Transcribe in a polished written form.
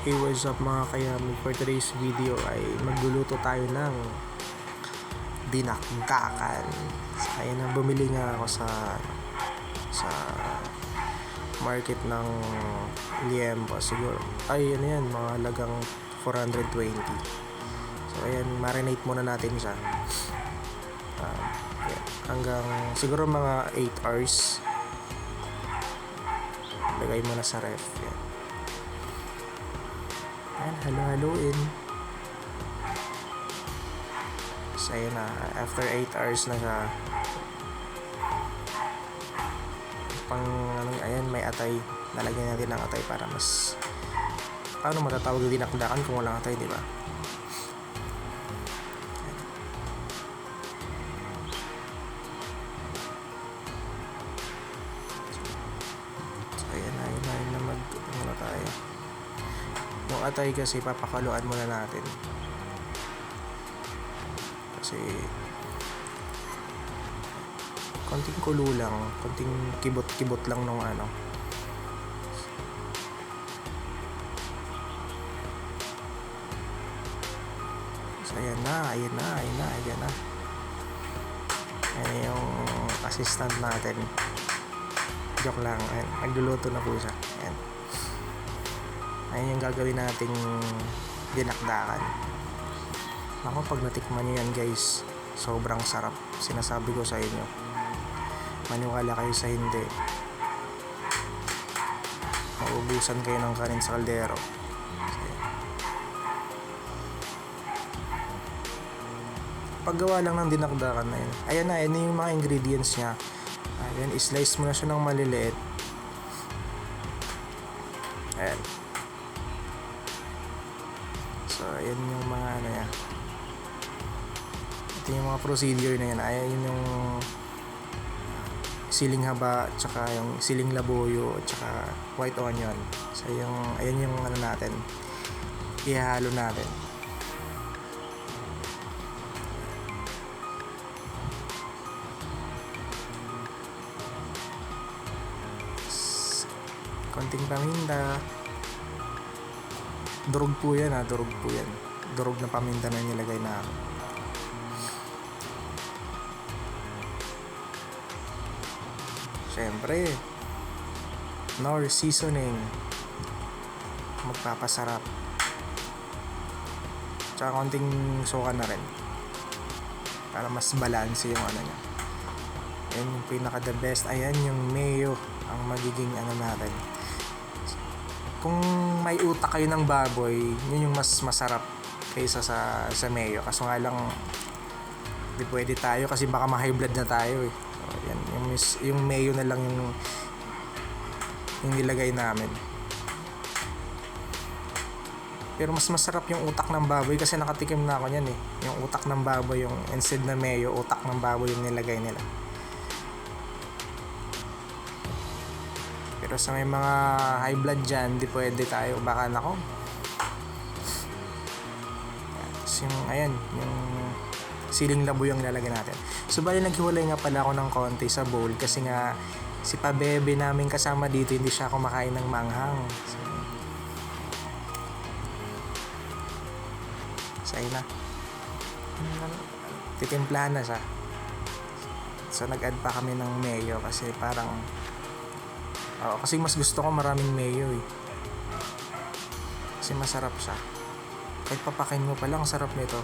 Hey, what's up mga kayami? For today's video ay magluluto tayo ng dinakdakan. So, ayun na, bumili nga ako sa market ng Liempo. Siguro, ay ano yan, mga halagang 420. So ayan, marinate muna natin siya. Ayan, hanggang siguro mga 8 hours. Lagay mo na sa ref. Ayan, halo-haloin. So ayan na, after 8 hours na siya, ayan, may atay. Lalagyan natin ng atay para mas, paano matatawag yung dinakdakan kung walang atay, di ba? So ayan na ano tayo. Yung atay kasi papakaluan muna natin. Kasi konting kulo lang, konting kibot-kibot lang nung ano. So ayan na. Ayan yung assistant natin. Joke lang, ayan, nagluluto na po siya. Ayan yung gagawin nating dinakdakan. Ako, pag natikman nyo yan guys, sobrang sarap. Sinasabi ko sa inyo, maniwala kayo sa hindi, mauubusan kayo ng kanin sa kaldero. Paggawa lang ng dinakdakan na yun, ayan yung mga ingredients nya. Ayan, slice mo na siya ng maliliit. Ayan. So ayan yung mga ano yan, ito yung mga procedure na yan. Ayan yung siling haba, tsaka yung siling labuyo, tsaka white onion. So ayan yung ano natin, ihalo natin. Konting paminta. Durog po yan. Durog na paminta na nilagay na ako. Siyempre, Knorr seasoning, magpapasarap. Tsaka konting suka na rin para mas balanse yung ano niya. Ayan yung pinaka the best. Ayan yung mayo ang magiging ano natin. Kung may utak kayo ng baboy, yun yung mas masarap kaysa sa mayo. Kaso nga lang, di pwede tayo kasi baka ma-high blood na tayo eh. So, yan, yung mayo na lang yung nilagay namin. Pero mas masarap yung utak ng baboy kasi nakatikim na ako yan eh. Yung utak ng baboy, yung instead na mayo, utak ng baboy yung nilagay nila. Pero sa may mga high blood dyan, di pwede tayo, baka nako. Ayan, yung siling labuyo yung lalagyan natin. So bali naghiwalay nga pala ako ng konti sa bowl kasi nga si pabebe namin kasama dito, hindi siya kumakain ng manghang. So ayun na, titimplahan na siya. So nag-add pa kami ng mayo kasi parang kasi mas gusto ko maraming mayo eh. Kasi masarap siya. Kahit papakin mo pa lang, sarap nito.